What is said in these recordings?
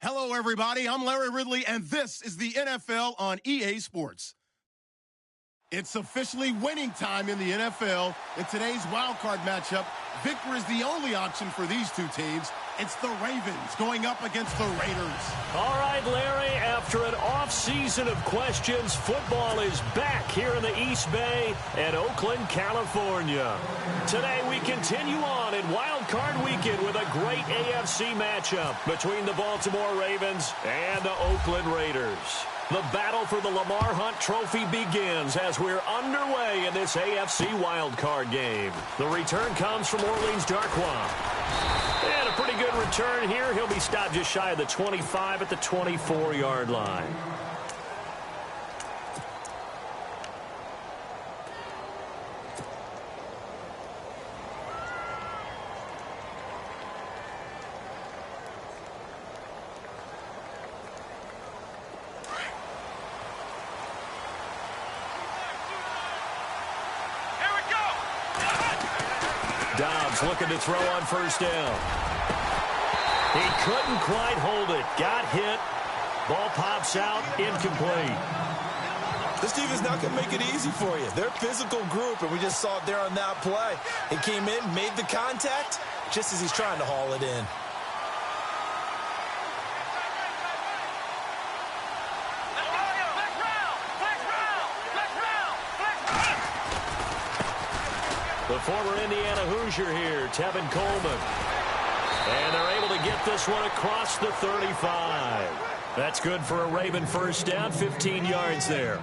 Hello, everybody. I'm Larry Ridley, and this is the NFL on EA Sports. It's officially winning time in the NFL. In today's wildcard matchup, victory is the only option for these two teams. It's the Ravens going up against the Raiders. All right, Larry, after an off-season of questions, football is back here in the East Bay at Oakland, California. Today, we continue on in Wild Card Weekend with a great AFC matchup between the Baltimore Ravens and the Oakland Raiders. The battle for the Lamar Hunt Trophy begins as we're underway in this AFC wildcard game. The return comes from Orleans Darkwa. And a pretty good return here. He'll be stopped just shy of the 25 at the 24-yard line. Dobbs looking to throw on first down. He couldn't quite hold it. Got hit. Ball pops out. Incomplete. This defense not going to make it easy for you. They're a physical group, and we just saw it there on that play. He came in, made the contact, just as he's trying to haul it in. The former Indiana Hoosier here, Tevin Coleman. And they're able to get this one across the 35. That's good for a Raven first down, 15 yards there.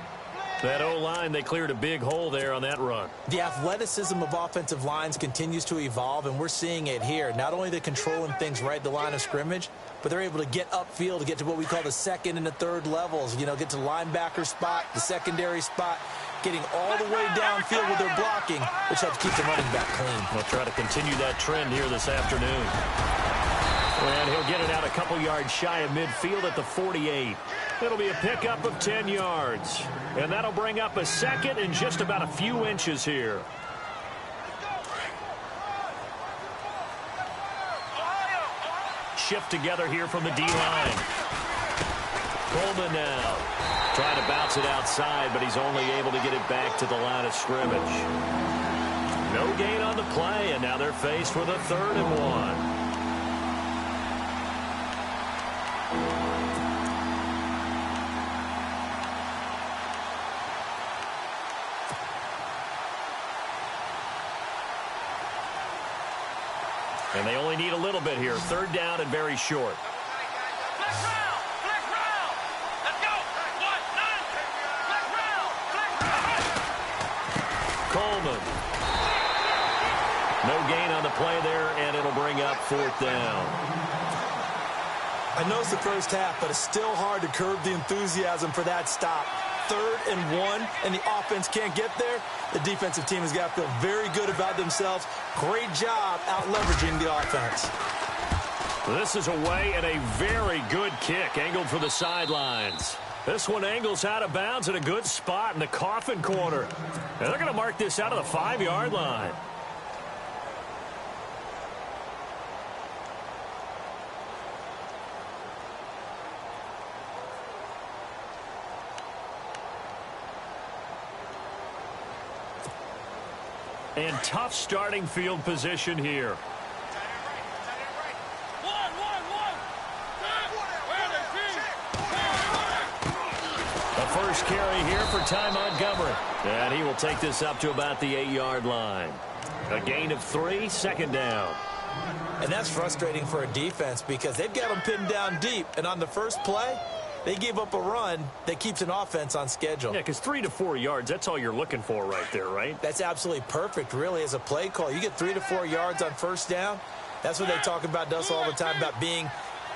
That O-line, they cleared a big hole there on that run. The athleticism of offensive lines continues to evolve, and we're seeing it here. Not only the controlling things right at the line of scrimmage, but they're able to get upfield to get to what we call the second and the third levels. You know, get to the linebacker spot, the secondary spot, getting all the way downfield with their blocking, which helps keep the running back clean. We'll try to continue that trend here this afternoon. And he'll get it out a couple yards shy of midfield at the 48. It'll be a pickup of 10 yards. And that'll bring up a second and just about a few inches here. Shift together here from the D-line. Coleman now. Trying to bounce it outside, but he's only able to get it back to the line of scrimmage. No gain on the play, and now they're faced with a 3rd and 1. And they only need a little bit here. 3rd down and very short. Coleman. No gain on the play there, and it'll bring up 4th down. I know it's the first half, but it's still hard to curb the enthusiasm for that stop. 3rd and 1, and the offense can't get there. The defensive team has got to feel very good about themselves. Great job out leveraging the offense. This is away and a very good kick angled for the sidelines. This one angles out of bounds at a good spot in the coffin corner. And they're going to mark this out of the 5-yard line. And tough starting field position here. The first carry here for Ty Montgomery. And he will take this up to about the 8-yard line. A gain of 3, 2nd down. And that's frustrating for a defense because they've got them pinned down deep. And on the first play, they gave up a run that keeps an offense on schedule. Yeah, because 3 to 4 yards, that's all you're looking for right there, right? That's absolutely perfect, really, as a play call. You get 3 to 4 yards on first down. That's what they talk about to us all the time, about being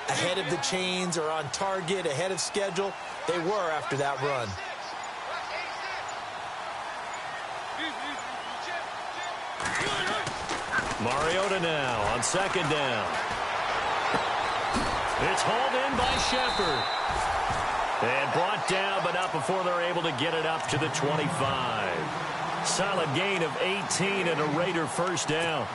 ahead of the chains or on target, ahead of schedule. They were after that run. Mariota now on 2nd down. It's hauled in by Shepard. And brought down, but not before they're able to get it up to the 25. Solid gain of 18 and a Raider first down.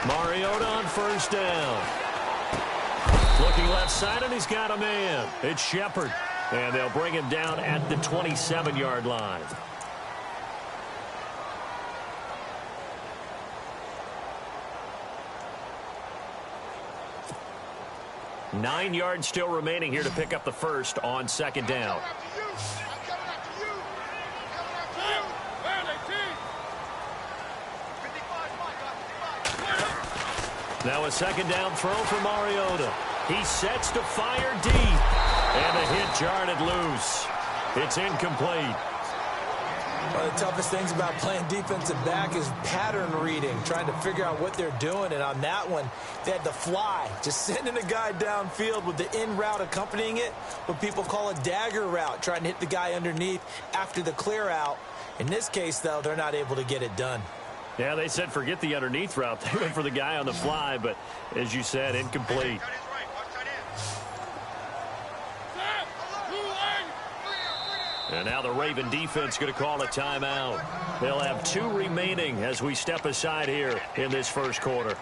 Mariota on first down. Looking left side, and he's got a man. It's Shepard. And they'll bring him down at the 27-yard line. Nine yards still remaining here to pick up the first on second down. Now a second down throw for Mariota. He sets to fire deep. And the hit jarred loose. It's incomplete. One of the toughest things about playing defensive back is pattern reading, trying to figure out what they're doing. And on that one, they had to fly, just sending a guy downfield with the in route accompanying it, what people call a dagger route, trying to hit the guy underneath after the clear out. In this case, though, they're not able to get it done. Yeah, they said forget the underneath route. They went for the guy on the fly, but as you said, incomplete. And now the Raven defense going to call a timeout. They'll have 2 remaining as we step aside here in this first quarter.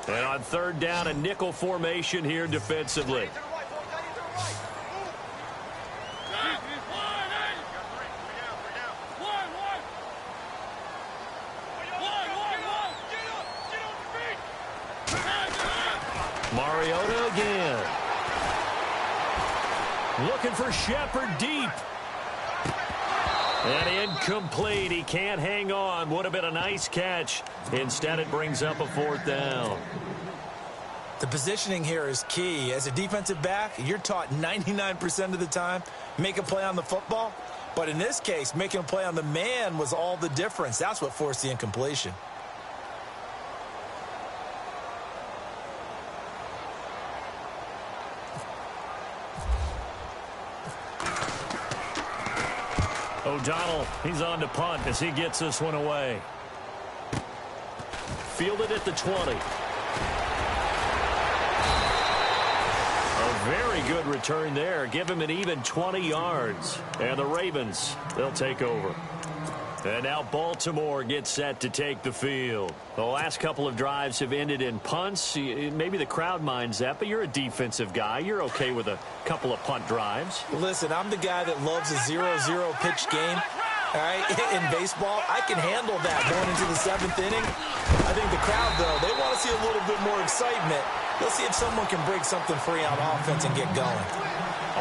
And on third down, a nickel formation here defensively. Mariota again. Looking for Shepard deep. And incomplete. He can't hang on. Would have been a nice catch. Instead, it brings up a fourth down. The positioning here is key. As a defensive back, you're taught 99% of the time, make a play on the football. But in this case, making a play on the man was all the difference. That's what forced the incompletion. O'Donnell, he's on to punt as he gets this one away. Fielded at the 20. A very good return there. Give him an even 20 yards. And the Ravens, they'll take over. And now Baltimore gets set to take the field. The last couple of drives have ended in punts. Maybe the crowd minds that, but you're a defensive guy. You're okay with a couple of punt drives. Listen, I'm the guy that loves a 0-0 pitch game. All right, in baseball, I can handle that going into the 7th inning. I think the crowd, though, they want to see a little bit more excitement. Let's see if someone can break something free on offense and get going.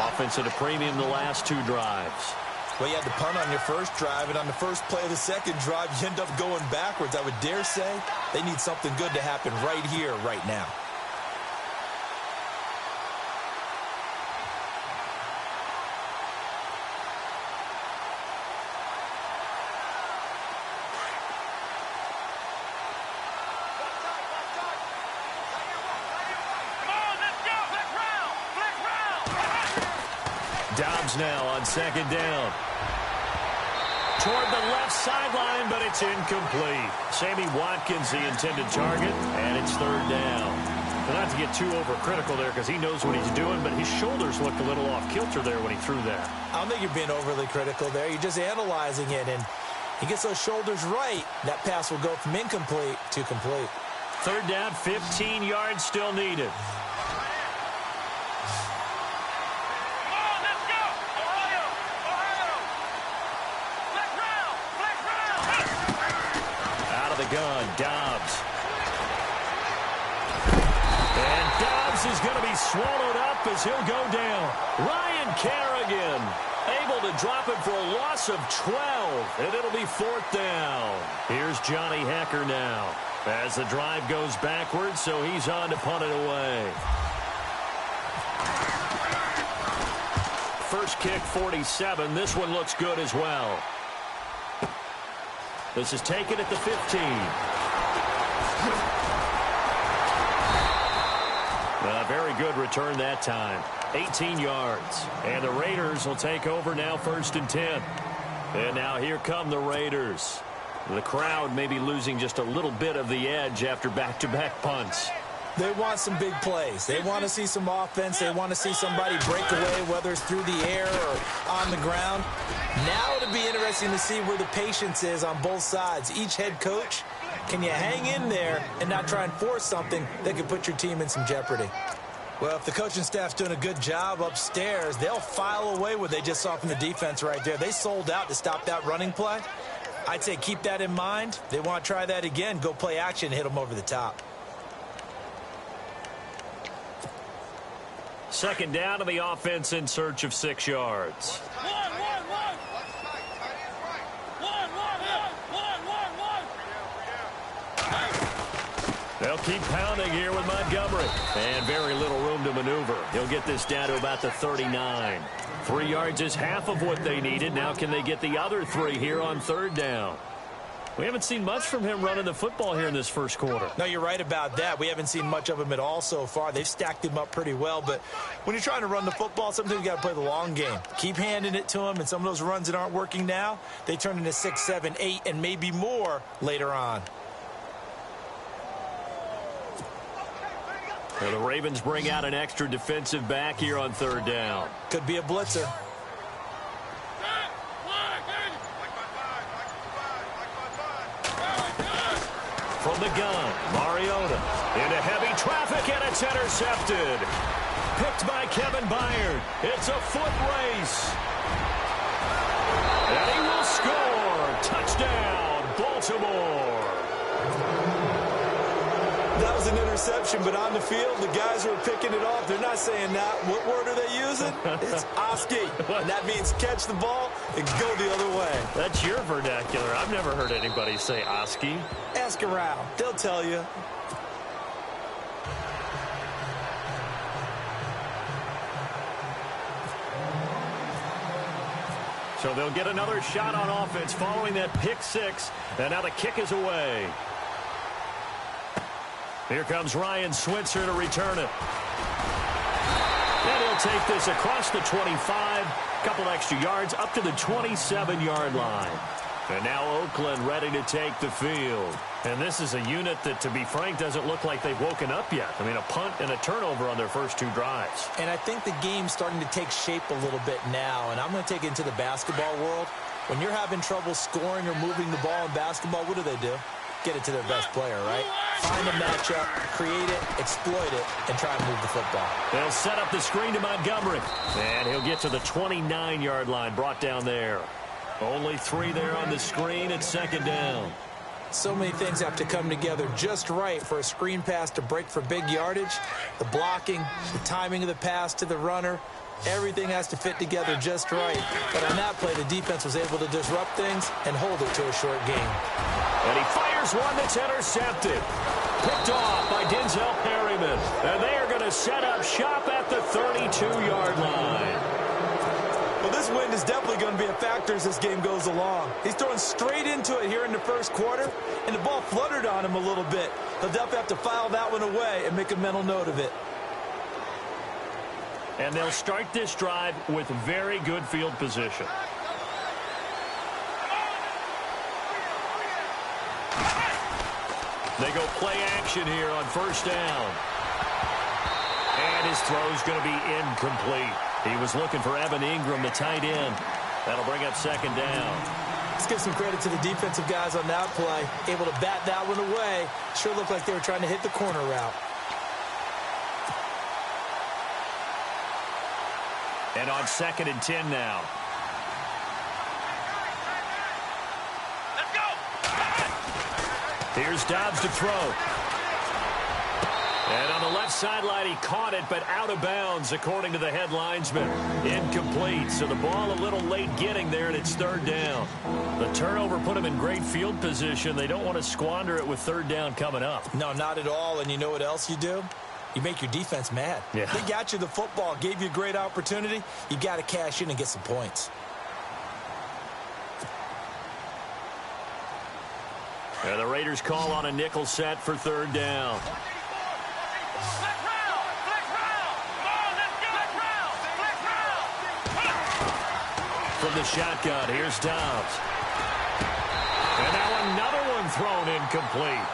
Offense at a premium the last 2 drives. Well, you had the punt on your first drive, and on the first play of the second drive, you end up going backwards. I would dare say they need something good to happen right here, right now. Dobbs now on second down. Toward the left sideline, but it's incomplete. Sammy Watkins, the intended target, and it's third down. Well, not to get too overcritical there because he knows what he's doing, but his shoulders looked a little off kilter there when he threw that. I don't think you're being overly critical there. You're just analyzing it, and he gets those shoulders right. That pass will go from incomplete to complete. Third down, 15 yards still needed. Gun, Dobbs. And Dobbs is going to be swallowed up as he'll go down. Ryan Kerrigan able to drop it for a loss of 12, and it'll be fourth down. Here's Johnny Hecker now as the drive goes backwards, so he's on to punt it away. First kick, 47. This one looks good as well. This is taken at the 15. A very good return that time. 18 yards. And the Raiders will take over now, 1st and 10. And now here come the Raiders. The crowd may be losing just a little bit of the edge after back-to-back punts. They want some big plays. They want to see some offense. They want to see somebody break away, whether it's through the air or on the ground. Now it'll be interesting to see where the patience is on both sides. Each head coach, can you hang in there and not try and force something that could put your team in some jeopardy? Well, if the coaching staff's doing a good job upstairs, they'll file away what they just saw from the defense right there. They sold out to stop that running play. I'd say keep that in mind. They want to try that again. Go play action, hit them over the top. Second down to the offense in search of 6 yards. They'll keep pounding here with Montgomery. And very little room to maneuver. He'll get this down to about the 39. 3 yards is half of what they needed. Now can they get the other 3 here on third down? We haven't seen much from him running the football here in this first quarter. No, you're right about that. We haven't seen much of him at all so far. They've stacked him up pretty well. But when you're trying to run the football, sometimes you got to play the long game. Keep handing it to him, and some of those runs that aren't working now, they turn into 6, 7, 8, and maybe more later on. Now the Ravens bring out an extra defensive back here on third down. Could be a blitzer. From the gun, Mariota into heavy traffic, and it's intercepted. Picked by Kevin Byard. It's a foot race. And he will score. Touchdown, Baltimore. That was an interception, but on the field, the guys who are picking it off, they're not saying that. What word are they using? It's Oski. And that means catch the ball and go the other way. That's your vernacular. I've never heard anybody say Oski. Ask around. They'll tell you. So they'll get another shot on offense following that pick 6. And now the kick is away. Here comes Ryan Switzer to return it. And he'll take this across the 25. Couple extra yards up to the 27-yard line. And now Oakland ready to take the field. And this is a unit that, to be frank, doesn't look like they've woken up yet. I mean, a punt and a turnover on their first 2 drives. And I think the game's starting to take shape a little bit now. And I'm going to take it into the basketball world. When you're having trouble scoring or moving the ball in basketball, what do? Get it to their best player, right? Find a matchup, create it, exploit it, and try and move the football. They'll set up the screen to Montgomery. And he'll get to the 29-yard line, brought down there. Only 3 there on the screen. It's second down. So many things have to come together just right for a screen pass to break for big yardage. The blocking, the timing of the pass to the runner, everything has to fit together just right. But on that play, the defense was able to disrupt things and hold it to a short game. And he fires one that's intercepted. Picked off by Denzel Perryman. And they are going to set up shop at the 32-yard line. Well, this wind is definitely going to be a factor as this game goes along. He's throwing straight into it here in the first quarter, and the ball fluttered on him a little bit. He'll definitely have to file that one away and make a mental note of it. And they'll start this drive with very good field position. They go play action here on first down. And his throw's going to be incomplete. He was looking for Evan Ingram, the tight end. That'll bring up second down. Let's give some credit to the defensive guys on that play. Able to bat that one away. Sure looked like they were trying to hit the corner route. And on 2nd and 10 now. Let's go. Here's Dobbs to throw. And on the left sideline, he caught it, but out of bounds, according to the head linesman. Incomplete, so the ball a little late getting there, and it's third down. The turnover put him in great field position. They don't want to squander it with third down coming up. No, not at all, and you know what else you do? You make your defense mad. Yeah. They got you the football, gave you a great opportunity. You got to cash in and get some points. And the Raiders call on a nickel set for third down. From the shotgun, here's Dobbs. And now another one thrown incomplete.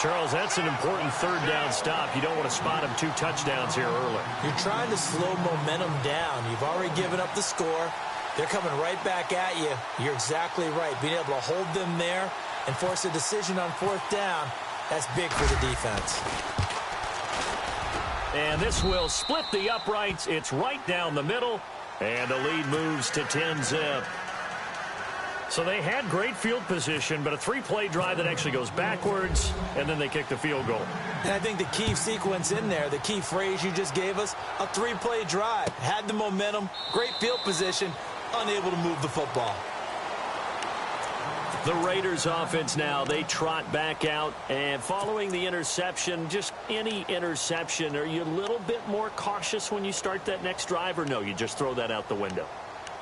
Charles, that's an important third down stop. You don't want to spot him 2 touchdowns here early. You're trying to slow momentum down. You've already given up the score. They're coming right back at you. You're exactly right. Being able to hold them there and force a decision on 4th down, that's big for the defense. And this will split the uprights. It's right down the middle, and the lead moves to 10-zip. So they had great field position, but a 3-play drive that actually goes backwards, and then they kick the field goal. And I think the key sequence in there, the key phrase you just gave us, a 3-play drive. Had the momentum, great field position, unable to move the football. The Raiders offense now, they trot back out, and following the interception, just any interception, are you a little bit more cautious when you start that next drive, or no, you just throw that out the window?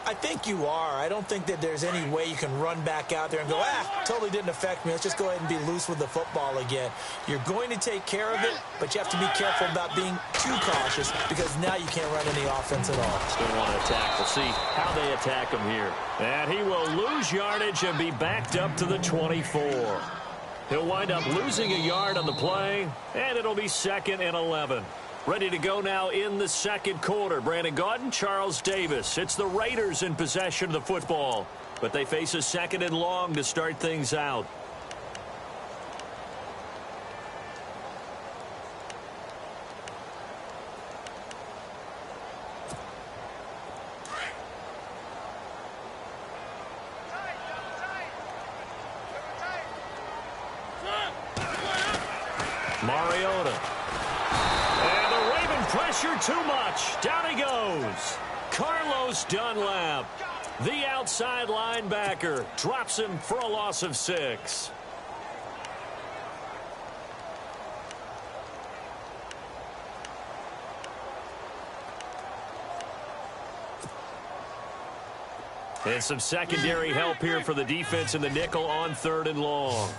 I think you are. I don't think that there's any way you can run back out there and go, totally didn't affect me. Let's just go ahead and be loose with the football again. You're going to take care of it, but you have to be careful about being too cautious because now you can't run any offense at all. Still want to attack. We'll see how they attack him here. And he will lose yardage and be backed up to the 24. He'll wind up losing a yard on the play, and it'll be 2nd and 11. Ready to go now in the second quarter. Brandon Gaudin, Charles Davis. It's the Raiders in possession of the football, but they face a 2nd and long to start things out. Mariota. Pressure too much. Down he goes. Carlos Dunlap, the outside linebacker, drops him for a loss of 6. And some secondary help here for the defense in the nickel on 3rd and long.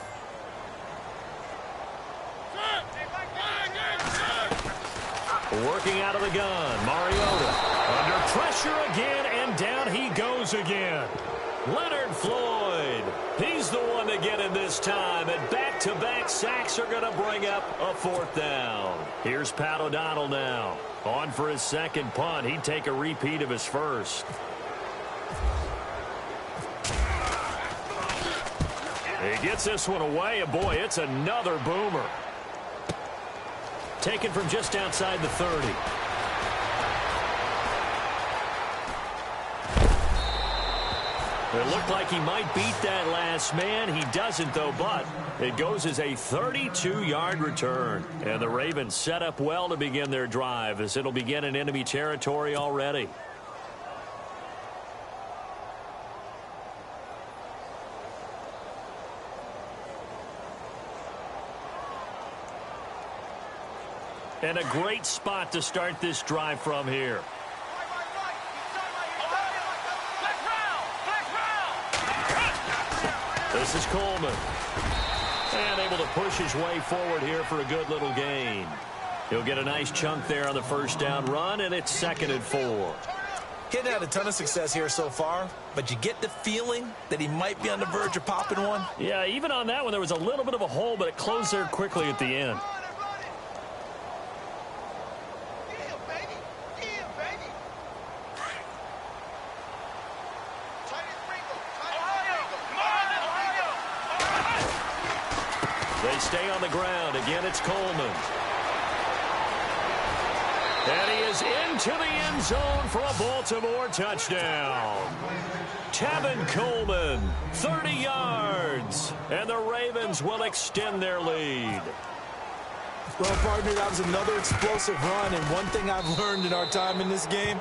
Working out of the gun, Mariota under pressure again, and down he goes again. Leonard Floyd, he's the one to get in this time, and back-to-back sacks are going to bring up a 4th down. Here's Pat O'Donnell now, on for his 2nd punt. He'd take a repeat of his 1st. He gets this one away, and boy, it's another boomer. Taken from just outside the 30. It looked like he might beat that last man. He doesn't, though, but it goes as a 32-yard return. And the Ravens set up well to begin their drive as it'll begin in enemy territory already. And a great spot to start this drive from here. This is Coleman. And able to push his way forward here for a good little gain. He'll get a nice chunk there on the 1st down run, and it's 2nd and 4. He hadn't had a ton of success here so far, but you get the feeling that he might be on the verge of popping one. Yeah, even on that one, there was a little bit of a hole, but it closed there quickly at the end. They stay on the ground. Again, it's Coleman. And he is into the end zone for a Baltimore touchdown. Tevin Coleman, 30 yards. And the Ravens will extend their lead. Well, partner, that was another explosive run. And one thing I've learned in our time in this game,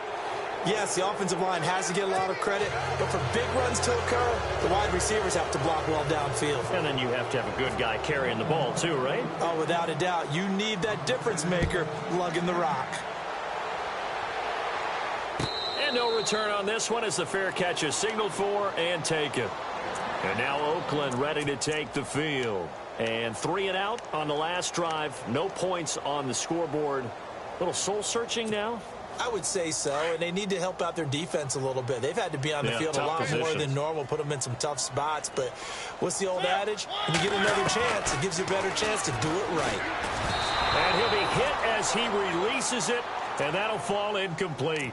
yes, the offensive line has to get a lot of credit, but for big runs to occur, the wide receivers have to block well downfield. And then you have to have a good guy carrying the ball too, right? Oh, without a doubt. You need that difference maker lugging the rock. And no return on this one as the fair catch is signaled for and taken. And now Oakland ready to take the field. And 3 and out on the last drive. No points on the scoreboard. Little soul searching now. I would say so, and they need to help out their defense a little bit. They've had to be on the field a lot more than normal, put them in some tough spots. But what's the old adage? When you get another chance, it gives you a better chance to do it right. And he'll be hit as he releases it, and that'll fall incomplete.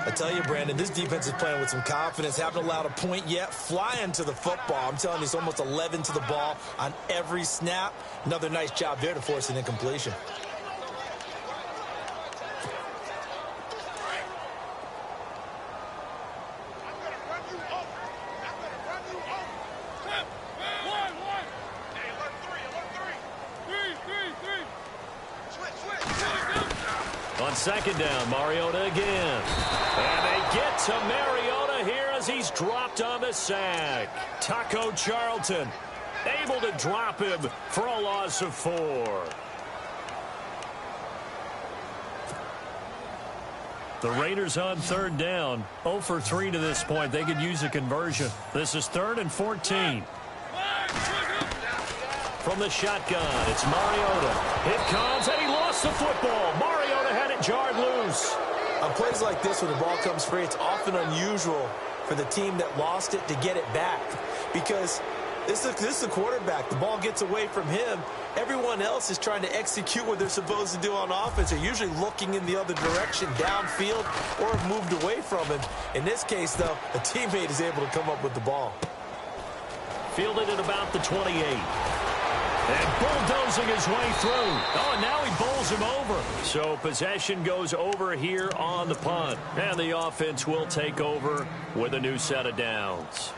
I tell you, Brandon, this defense is playing with some confidence. Haven't allowed a point yet. Flying to the football. I'm telling you, it's almost 11 to the ball on every snap. Another nice job there to force an incompletion. On second down, Mariota again. And they get to Mariota here as he's dropped on the sack. Taco Charlton able to drop him for a loss of 4. The Raiders on third down. 0 for 3 to this point. They could use a conversion. This is 3rd and 14. From the shotgun, it's Mariota. It comes, and he lost the football. Mariota had it jarred loose. On plays like this, when the ball comes free, it's often unusual for the team that lost it to get it back. Because this is the quarterback. The ball gets away from him. Everyone else is trying to execute what they're supposed to do on offense. They're usually looking in the other direction, downfield, or have moved away from him. In this case, though, a teammate is able to come up with the ball. Fielded at about the 28. And bulldozing his way through. Oh, and now he bowls him over. So possession goes over here on the punt. And the offense will take over with a new set of downs.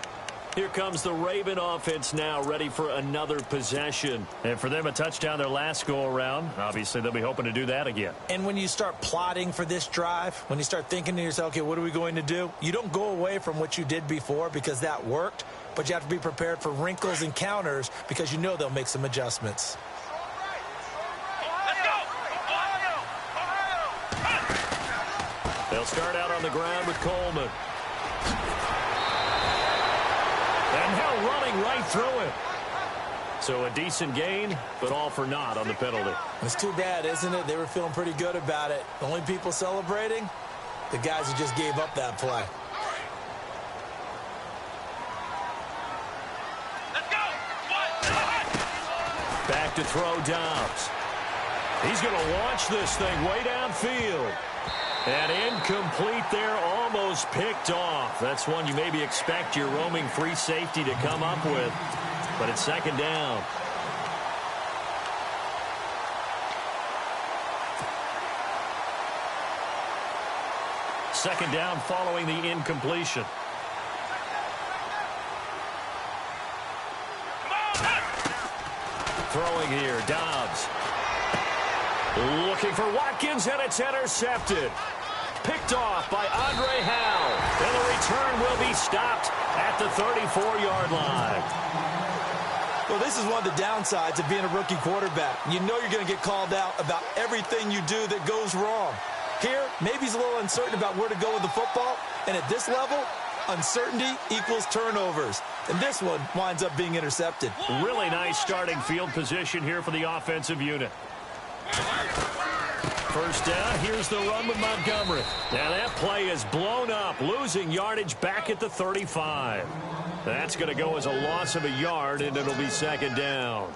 Here comes the Raven offense now, ready for another possession. And for them, a touchdown their last go-around. Obviously, they'll be hoping to do that again. And when you start plotting for this drive, when you start thinking to yourself, okay, what are we going to do? You don't go away from what you did before because that worked. But you have to be prepared for wrinkles and counters because you know they'll make some adjustments. They'll start out on the ground with Coleman. And now running right through it. So a decent gain, but all for naught on the penalty. It's too bad, isn't it? They were feeling pretty good about it. The only people celebrating, the guys who just gave up that play. Back to throw Dobbs. He's going to launch this thing way downfield. And incomplete there, almost picked off. That's one you maybe expect your roaming free safety to come up with. But it's second down. Second down following the incompletion. Throwing here, Dobbs. Looking for Watkins, and it's intercepted. Picked off by Andre Howell. And the return will be stopped at the 34-yard line. Well, this is one of the downsides of being a rookie quarterback. You know you're going to get called out about everything you do that goes wrong. Here, maybe he's a little uncertain about where to go with the football. And at this level, uncertainty equals turnovers. And this one winds up being intercepted. Really nice starting field position here for the offensive unit. First down, here's the run with Montgomery. Now that play is blown up, losing yardage back at the 35. That's going to go as a loss of a yard, and it'll be second down.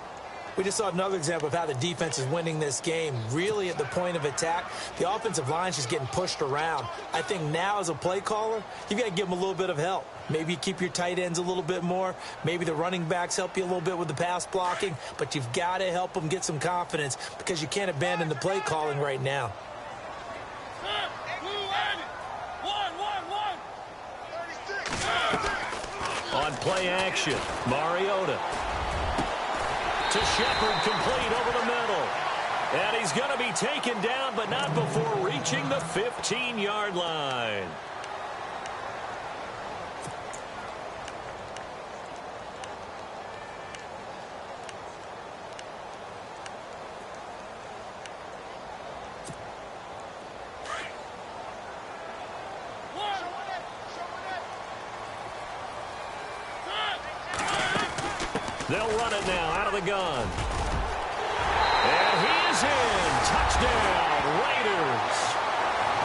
We just saw another example of how the defense is winning this game. Really at the point of attack, the offensive line is just getting pushed around. I think now as a play caller, you've got to give them a little bit of help. Maybe you keep your tight ends a little bit more. Maybe the running backs help you a little bit with the pass blocking. But you've got to help them get some confidence because you can't abandon the play calling right now. On play action, Mariota. To Shepard, complete over the middle. And he's going to be taken down, but not before reaching the 15-yard line. They'll run it now out of the gun. And he is in. Touchdown, Raiders.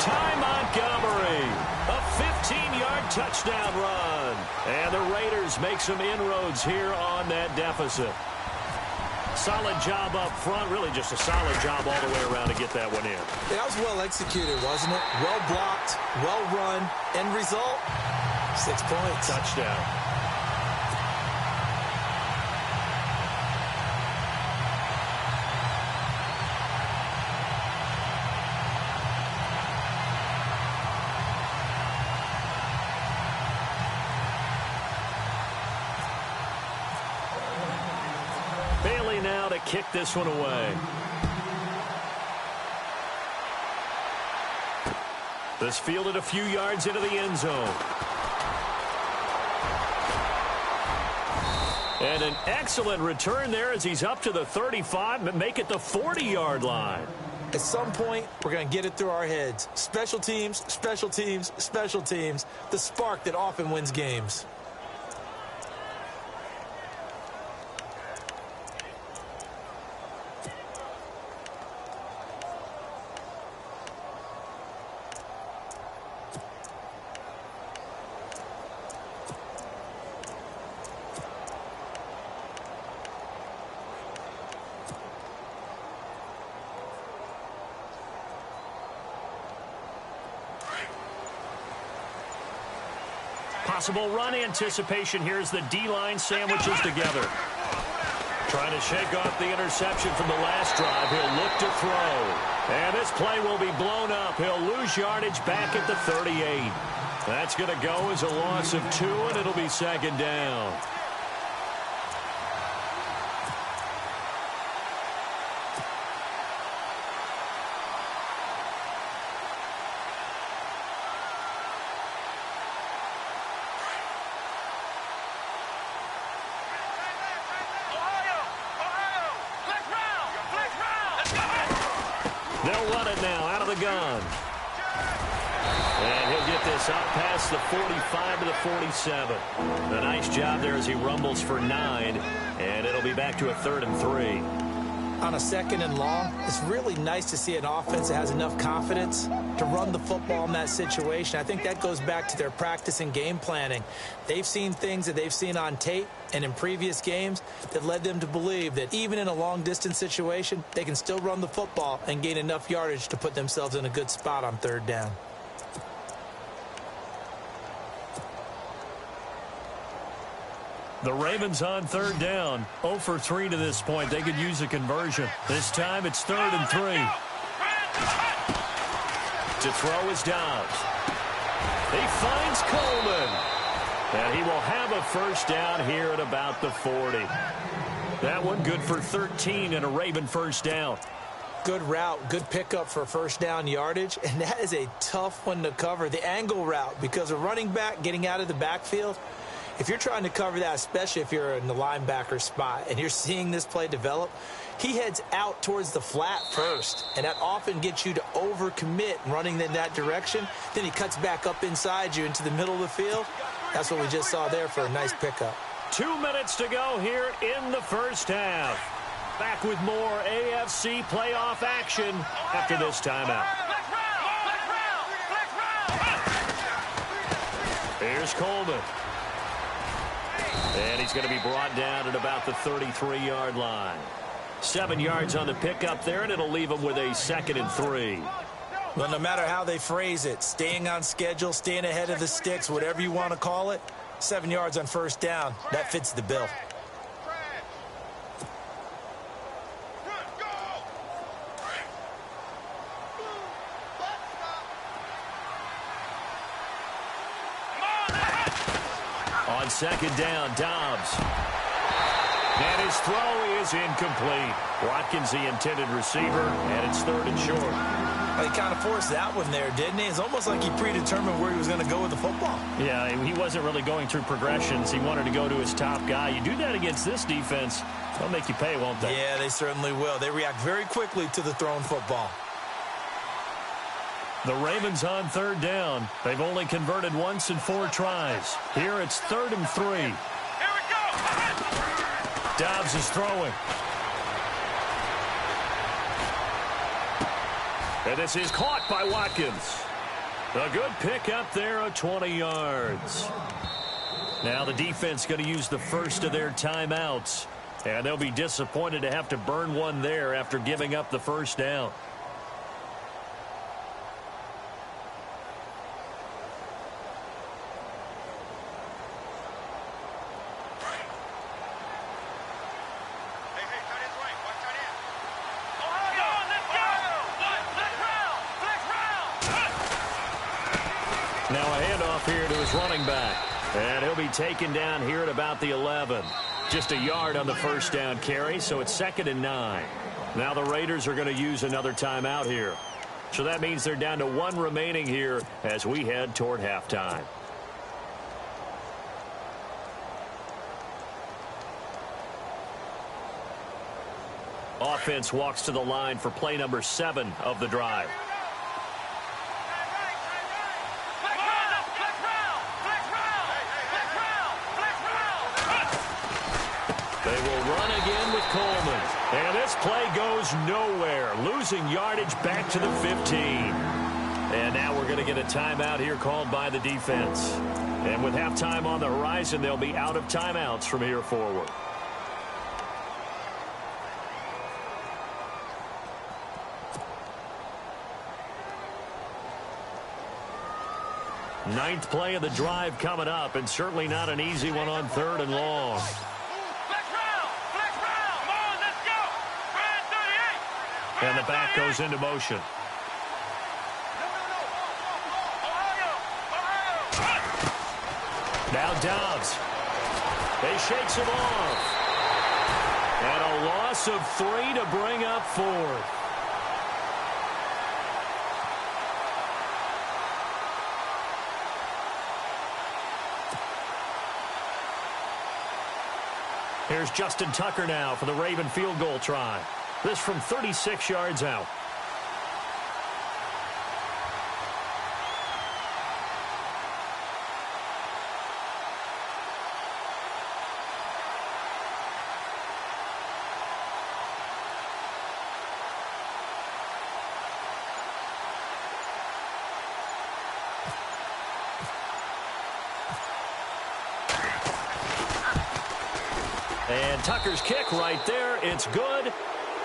Ty Montgomery, a 15-yard touchdown run. And the Raiders make some inroads here on that deficit. Solid job up front, really just a solid job all the way around to get that one in. That was well executed, wasn't it? Well blocked, well run. End result, 6 points. Touchdown. Now to kick this one away. This fielded a few yards into the end zone. And an excellent return there as he's up to the 35, but make it the 40-yard line. At some point, we're going to get it through our heads. Special teams, special teams, special teams. The spark that often wins games. Possible run anticipation here as the D-line sandwiches together. Trying to shake off the interception from the last drive. He'll look to throw. And this play will be blown up. He'll lose yardage back at the 38. That's going to go as a loss of 2, and it'll be second down. They'll run it now out of the gun. And he'll get this out past the 45 to the 47. A nice job there as he rumbles for 9. And it'll be back to a 3rd and 3. On a 2nd and long, it's really nice to see an offense that has enough confidence to run the football in that situation. I think that goes back to their practice and game planning. They've seen things that they've seen on tape and in previous games that led them to believe that even in a long-distance situation, they can still run the football and gain enough yardage to put themselves in a good spot on 3rd down. The Ravens on 3rd down. 0 for 3 to this point. They could use a conversion. This time it's 3rd and 3. To throw is Dobbs. He finds Coleman. And he will have a first down here at about the 40. That one good for 13 and a Raven first down. Good route, good pickup for first down yardage, and that is a tough one to cover. The angle route, because a running back getting out of the backfield, if you're trying to cover that, especially if you're in the linebacker spot and you're seeing this play develop, he heads out towards the flat first, and that often gets you to overcommit running in that direction. Then he cuts back up inside you into the middle of the field. That's what we just saw there for a nice pickup. 2 minutes to go here in the first half. Back with more AFC playoff action after this timeout. Here's Coleman. And he's going to be brought down at about the 33-yard line. 7 yards on the pickup there, and it'll leave him with a 2nd and 3. Well, no matter how they phrase it, staying on schedule, staying ahead of the sticks, whatever you want to call it, 7 yards on first down, that fits the bill. On 2nd down, Dobbs. And his throw is incomplete. Watkins, the intended receiver, and it's 3rd and short. Well, he kind of forced that one there, didn't he? It's almost like he predetermined where he was going to go with the football. Yeah, he wasn't really going through progressions. He wanted to go to his top guy. You do that against this defense, they'll make you pay, won't they? Yeah, they certainly will. They react very quickly to the thrown football. The Ravens on 3rd down. They've only converted once in 4 tries. Here it's 3rd and 3. Here we go. Dobbs is throwing. And this is caught by Watkins. A good pick up there of 20 yards. Now the defense going to use the first of their timeouts. And they'll be disappointed to have to burn one there after giving up the first down. Now a handoff here to his running back. And he'll be taken down here at about the 11. Just a yard on the first down carry, so it's 2nd and 9. Now the Raiders are going to use another timeout here. So that means they're down to 1 remaining here as we head toward halftime. Offense walks to the line for play number 7 of the drive. They will run again with Coleman. And this play goes nowhere. Losing yardage back to the 15. And now we're going to get a timeout here called by the defense. And with halftime on the horizon, they'll be out of timeouts from here forward. Ninth play of the drive coming up, and certainly not an easy one on 3rd and long. And the back goes into motion. Now Dobbs. He shakes him off. And a loss of 3 to bring up 4th. Here's Justin Tucker now for the Raven field goal try. This from 36 yards out. And Tucker's kick right there. It's good.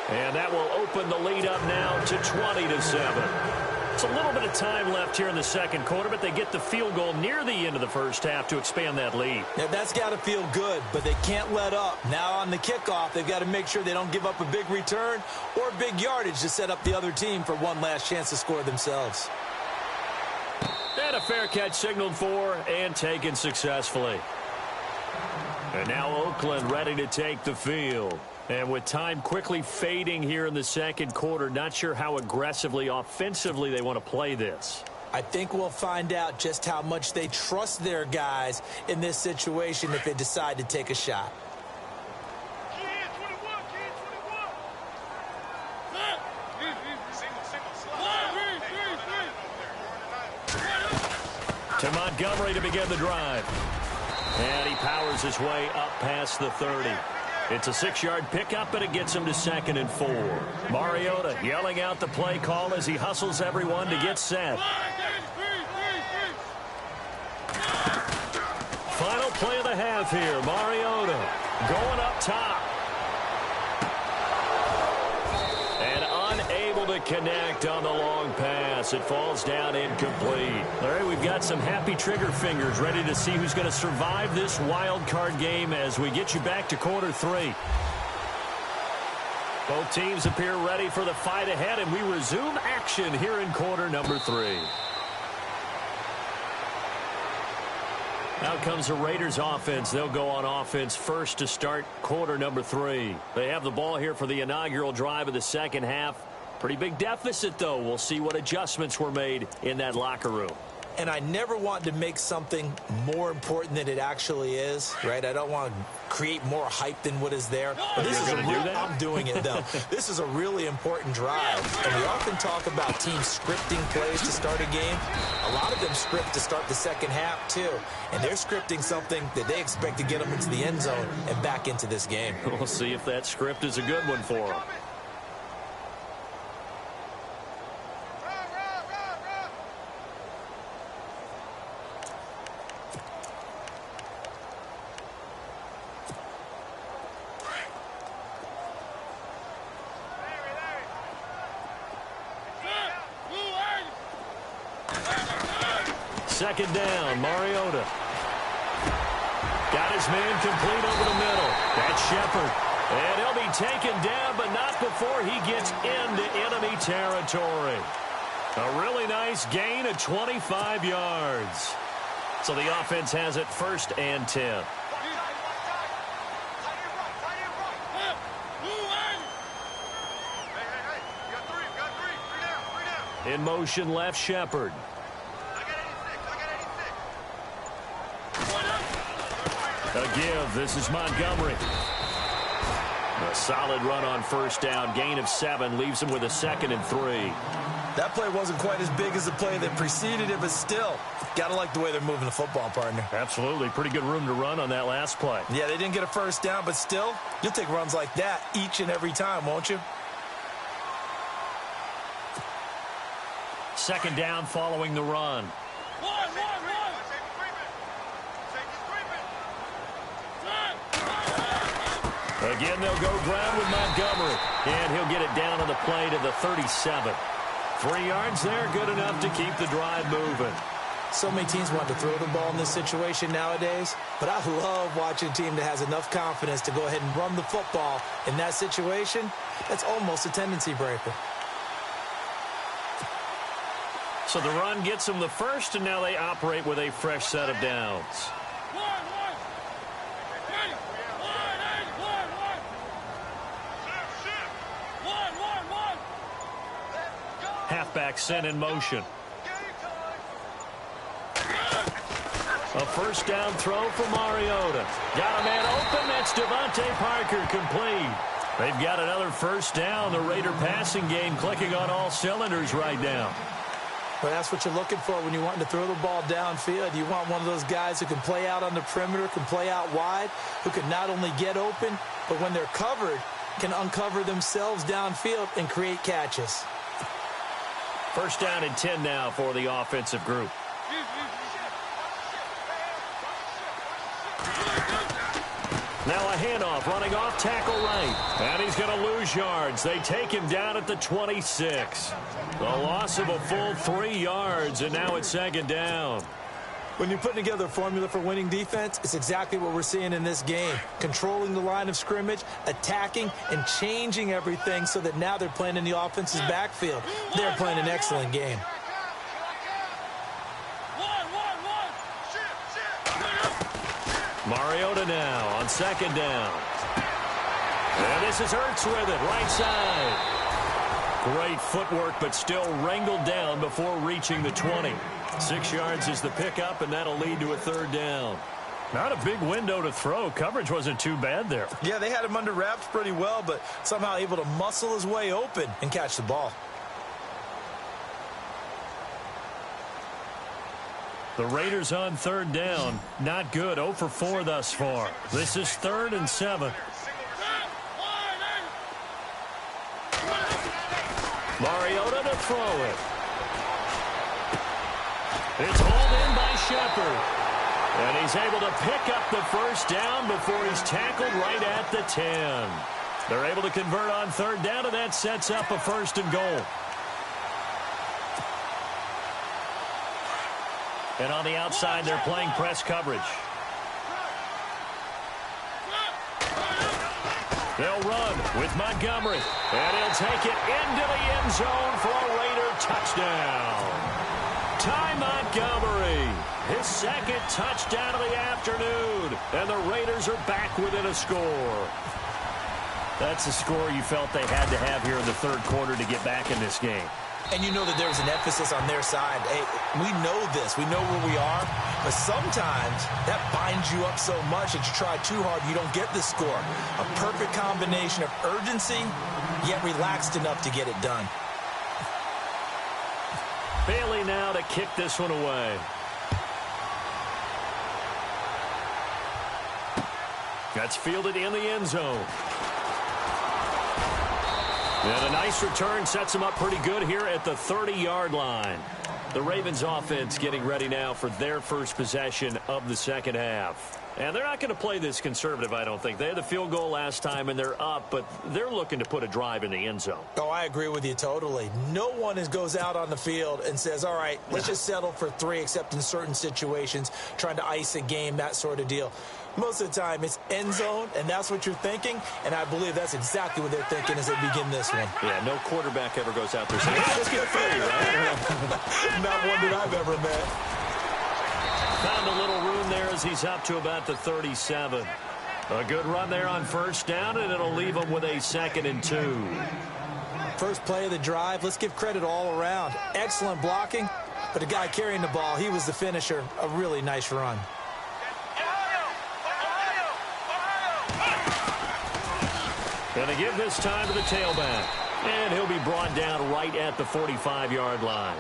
And that will open the lead up now to 20-7. It's a little bit of time left here in the second quarter, but they get the field goal near the end of the first half to expand that lead. Yeah, that's got to feel good, but they can't let up. Now on the kickoff, they've got to make sure they don't give up a big return or big yardage to set up the other team for one last chance to score themselves. And a fair catch signaled for and taken successfully. And now Oakland ready to take the field. And with time quickly fading here in the second quarter, not sure how aggressively, offensively they want to play this. I think we'll find out just how much they trust their guys in this situation if they decide to take a shot. To Montgomery to begin the drive. And he powers his way up past the 30. It's a 6-yard pickup, and it gets him to 2nd and 4. Mariota yelling out the play call as he hustles everyone to get set. Final play of the half here. Mariota going up top. And unable to connect on the long pass. It falls down incomplete. All right, we've got some happy trigger fingers ready to see who's going to survive this wild card game as we get you back to quarter 3. Both teams appear ready for the fight ahead, and we resume action here in quarter number 3. Out comes the Raiders offense. They'll go on offense first to start quarter number 3. They have the ball here for the inaugural drive of the second half. Pretty big deficit, though. We'll see what adjustments were made in that locker room. And I never want to make something more important than it actually is, right? I don't want to create more hype than what is there. But this is I'm doing it, though. This is a really important drive. And we often talk about teams scripting plays to start a game. A lot of them script to start the second half, too. And they're scripting something that they expect to get them into the end zone and back into this game. We'll see if that script is a good one for them. Second down, Mariota. Got his man complete over the middle. That's Shepard. And he'll be taken down, but not before he gets into enemy territory. A really nice gain of 25 yards. So the offense has it 1st and 10. In motion, left Shepard. A give. This is Montgomery. A solid run on 1st down. Gain of 7 leaves him with a 2nd and 3. That play wasn't quite as big as the play that preceded it, but still, got to like the way they're moving the football, partner. Absolutely. Pretty good room to run on that last play. Yeah, they didn't get a 1st down, but still, you'll take runs like that each and every time, won't you? 2nd down following the run. Again, they'll go ground with Montgomery. And he'll get it down on the play to the 37. 3 yards there, good enough to keep the drive moving. So many teams want to throw the ball in this situation nowadays, but I love watching a team that has enough confidence to go ahead and run the football in that situation. That's almost a tendency breaker. So the run gets them the 1st, and now they operate with a fresh set of downs. Halfback sent in motion. A 1st down throw for Mariota. Got a man open. That's Devontae Parker complete. They've got another 1st down. The Raider passing game clicking on all cylinders right now. But that's what you're looking for when you want to throw the ball downfield. You want one of those guys who can play out on the perimeter, can play out wide, who can not only get open, but when they're covered, can uncover themselves downfield and create catches. 1st down and 10 now for the offensive group. Now a handoff running off tackle right. And he's going to lose yards. They take him down at the 26. A loss of a full 3 yards, and now it's 2nd down. When you're putting together a formula for winning defense, it's exactly what we're seeing in this game. Controlling the line of scrimmage, attacking, and changing everything so that now they're playing in the offense's backfield. They're playing an excellent game. Mariota now on 2nd down. And this is Ertz with it, right side. Great footwork, but still wrangled down before reaching the 20. 6 yards is the pickup, and that'll lead to a 3rd down. Not a big window to throw. Coverage wasn't too bad there. Yeah, they had him under wraps pretty well, but somehow able to muscle his way open and catch the ball. The Raiders on 3rd down. Not good. 0 for 4 thus far. This is 3rd and 7. Mariota to throw it. It's hauled in by Shepard. And he's able to pick up the 1st down before he's tackled right at the 10. They're able to convert on 3rd down, and that sets up a 1st and goal. And on the outside, they're playing press coverage. They'll run with Montgomery. And he'll take it into the end zone for a Raider touchdown. Ty Montgomery, his 2nd touchdown of the afternoon. And the Raiders are back within a score. That's a score you felt they had to have here in the 3rd quarter to get back in this game. And you know that there's an emphasis on their side. Hey, we know this. We know where we are. But sometimes that binds you up so much that you try too hard, you don't get the score. A perfect combination of urgency, yet relaxed enough to get it done. Bailey now to kick this one away. That's fielded in the end zone. And a nice return sets him up pretty good here at the 30-yard line. The Ravens offense getting ready now for their first possession of the second half. And they're not going to play this conservative, I don't think. They had the field goal last time, and they're up, but they're looking to put a drive in the end zone. Oh, I agree with you totally. No one goes out on the field and says, all right, let's just settle for 3, except in certain situations, trying to ice a game, that sort of deal. Most of the time, it's end zone, and that's what you're thinking, and I believe that's exactly what they're thinking as they begin this one. Yeah, no quarterback ever goes out there saying, hey, let's get 3, right? Not one that I've ever met. Found a little room there as he's up to about the 37. A good run there on first down, and it'll leave him with a 2nd and 2. First play of the drive, let's give credit all around. Excellent blocking, but the guy carrying the ball, he was the finisher. A really nice run. Going to give this time to the tailback. And he'll be brought down right at the 45-yard line.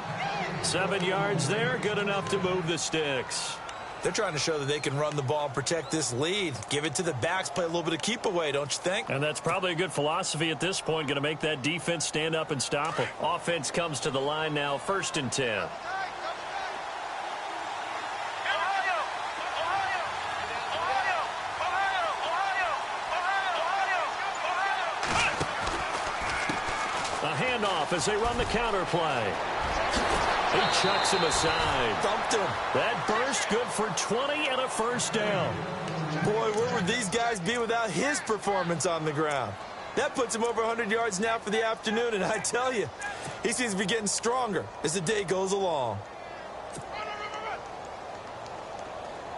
7 yards there, good enough to move the sticks. They're trying to show that they can run the ball and protect this lead. Give it to the backs, play a little bit of keep away, don't you think? And that's probably a good philosophy at this point, going to make that defense stand up and stop them. Offense comes to the line now, 1st and 10. Handoff as they run the counter play. He chucks him aside. Thumped him. That burst good for 20 and a first down. Boy, where would these guys be without his performance on the ground? That puts him over 100 yards now for the afternoon, and I tell you, he seems to be getting stronger as the day goes along.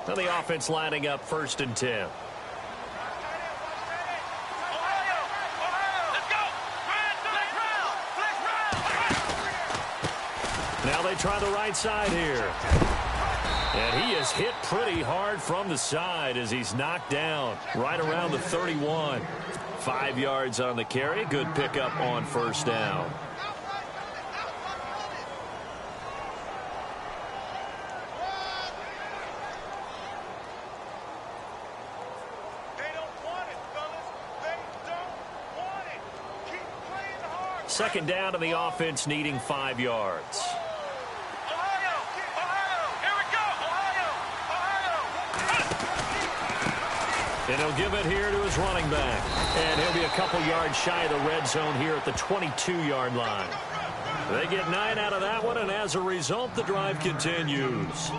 Now the offense lining up 1st and 10. Now they try the right side here. And he is hit pretty hard from the side as he's knocked down right around the 31. 5 yards on the carry. Good pickup on first down. They don't want it, fellas. They don't want it. Keep playing hard. 2nd down to the offense needing 5 yards. And he'll give it here to his running back. And he'll be a couple yards shy of the red zone here at the 22-yard line. They get 9 out of that one, and as a result, the drive continues.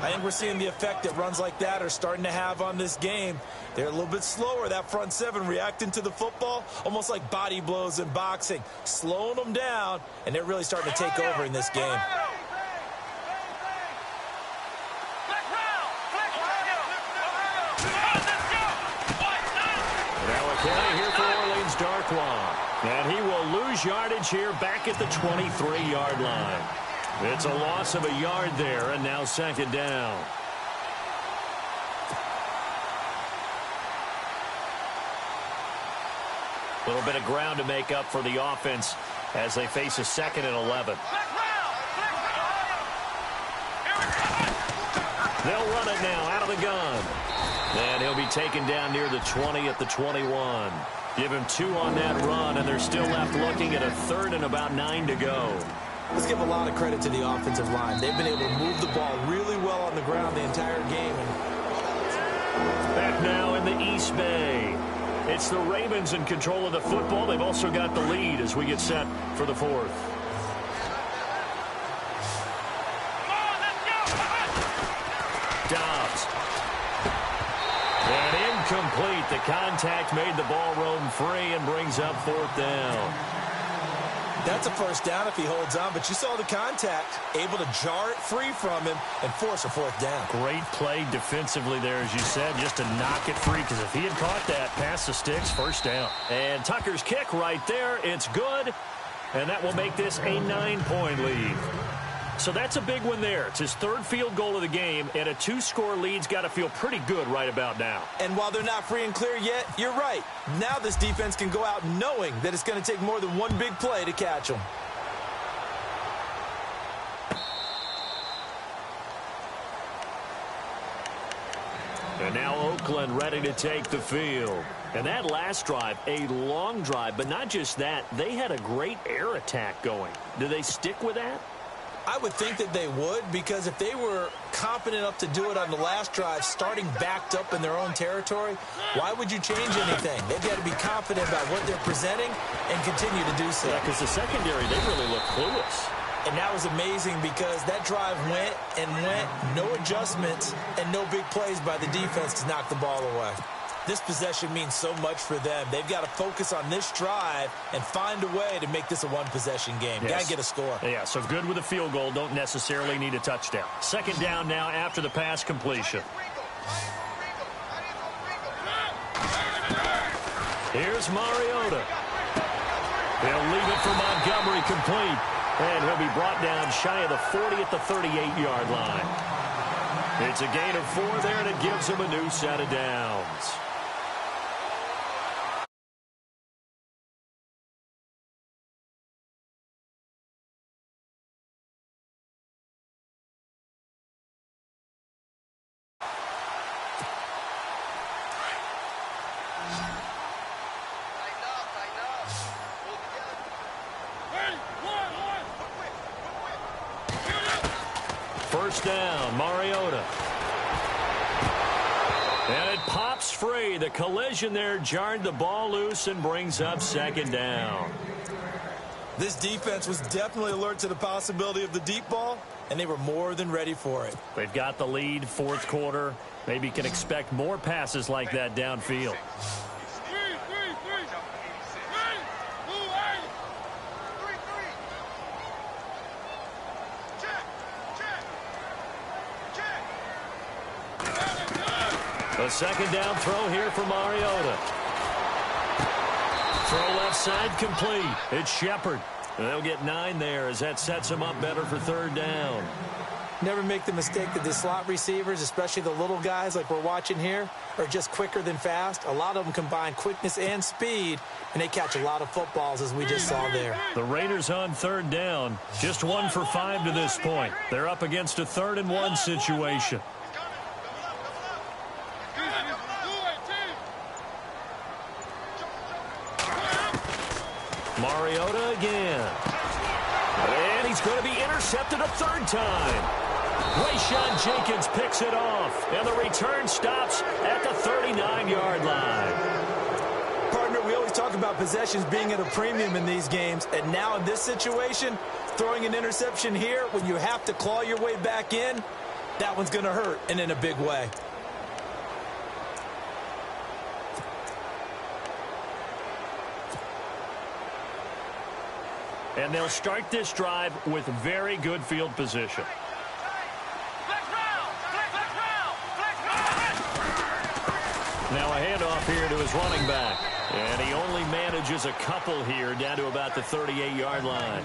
I think we're seeing the effect that runs like that are starting to have on this game. They're a little bit slower, that front 7, reacting to the football, almost like body blows in boxing, slowing them down, and they're really starting to take over in this game. And he will lose yardage here back at the 23-yard line. It's a loss of a yard there, and now 2nd down. A little bit of ground to make up for the offense as they face a 2nd and 11. They'll run it now out of the gun. And he'll be taken down near the 20 at the 21. Give him 2 on that run, and they're still left looking at a 3rd and about 9 to go. Let's give a lot of credit to the offensive line. They've been able to move the ball really well on the ground the entire game. Back now in the East Bay. It's the Ravens in control of the football. They've also got the lead as we get set for the 4th. Dobbs. And incomplete. The contact made the ball roam free and brings up 4th down. That's a first down if he holds on, but you saw the contact, able to jar it free from him and force a 4th down. Great play defensively there, as you said, just to knock it free, because if he had caught that past the sticks, 1st down. And Tucker's kick right there, it's good, and that will make this a 9-point lead. So that's a big one there. It's his 3rd field goal of the game, and a 2-score lead's got to feel pretty good right about now. And while they're not free and clear yet, you're right. Now this defense can go out knowing that it's going to take more than one big play to catch them. And now Oakland ready to take the field. And that last drive, a long drive, but not just that. They had a great air attack going. Do they stick with that? I would think that they would, because if they were confident enough to do it on the last drive, starting backed up in their own territory, why would you change anything? They've got to be confident about what they're presenting and continue to do so. Yeah, because the secondary, they really look clueless. And that was amazing because that drive went and went, no adjustments, and no big plays by the defense to knock the ball away. This possession means so much for them. They've got to focus on this drive and find a way to make this a one-possession game. Yes. Got to get a score. Yeah, so good with a field goal. Don't necessarily need a touchdown. Second down now after the pass completion. Here's Mariota. He'll leave it for Montgomery complete. And he'll be brought down shy of the 40 at the 38-yard line. It's a gain of 4 there, and it gives him a new set of downs. First down, Mariota. And it pops free. The collision there jarred the ball loose and brings up second down. This defense was definitely alert to the possibility of the deep ball, and they were more than ready for it. They've got the lead, fourth quarter. Maybe can expect more passes like that downfield. A second down throw here for Mariota. Throw left side complete. It's Shepard. They'll get 9 there as that sets them up better for third down. Never make the mistake that the slot receivers, especially the little guys like we're watching here, are just quicker than fast. A lot of them combine quickness and speed, and they catch a lot of footballs, as we just saw there. The Raiders on third down. Just 1 for 5 to this point. They're up against a 3rd and 1 situation. Mariota again. And he's going to be intercepted a 3rd time. Rayshawn Jenkins picks it off, and the return stops at the 39-yard line. Partner, we always talk about possessions being at a premium in these games, and now in this situation, throwing an interception here when you have to claw your way back in, that one's going to hurt, and in a big way. And they'll start this drive with very good field position. Now a handoff here to his running back. And he only manages a couple here down to about the 38-yard line.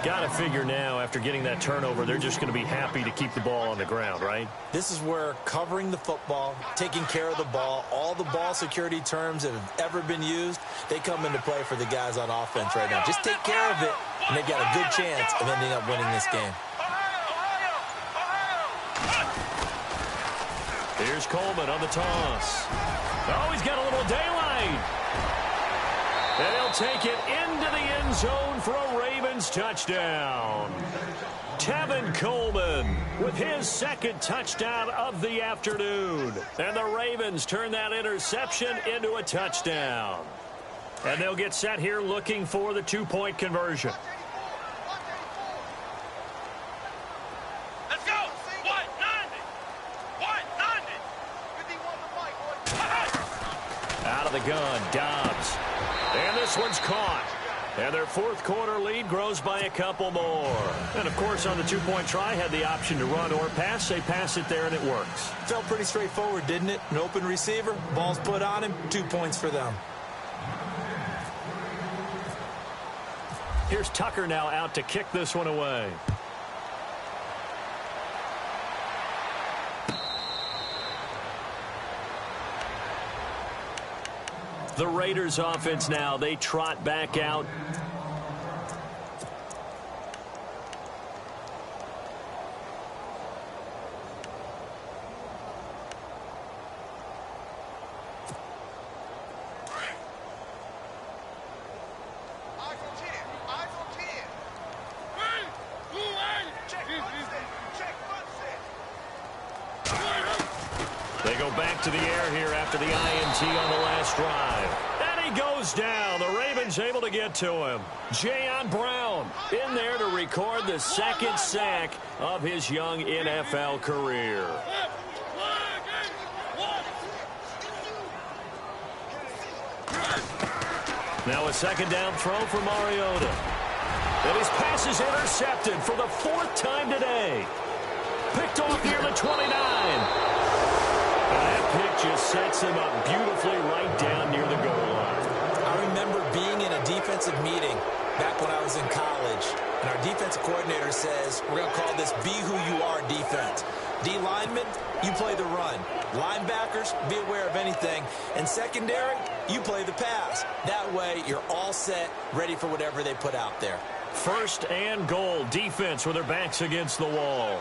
Got to figure now, after getting that turnover, they're just going to be happy to keep the ball on the ground, right? This is where covering the football, taking care of the ball, all the ball security terms that have ever been used, they come into play for the guys on offense right now. Just take care of it, and they've got a good chance of ending up winning this game. Here's Coleman on the toss. Oh, he's got a little daylight. And he'll take it into the end zone for a Ravens touchdown. Tevin Coleman with his 2nd touchdown of the afternoon. And the Ravens turn that interception into a touchdown. And they'll get set here looking for the 2-point conversion. Let's go! 190! 190! Out of the gun, Dobbs. And this one's caught. And their 4th quarter lead grows by a couple more. And, of course, on the 2-point try, had the option to run or pass. They pass it there, and it works. Felt pretty straightforward, didn't it? An open receiver, ball's put on him, 2 points for them. Here's Tucker now out to kick this one away. The Raiders offense now, they trot back out. back to the air here after the INT on the last drive. And he goes down. The Ravens able to get to him. Jayon Brown in there to record the second sack of his young NFL career. Now a second down throw for Mariota. And his pass is intercepted for the fourth time today. Picked off near the 29. And that pick just sets him up beautifully right down near the goal line. I remember being in a defensive meeting back when I was in college, and our defensive coordinator says, we're going to call this Be Who You Are defense. D linemen, you play the run. Linebackers, be aware of anything. And secondary, you play the pass. That way, you're all set, ready for whatever they put out there. First and goal, defense with their backs against the wall.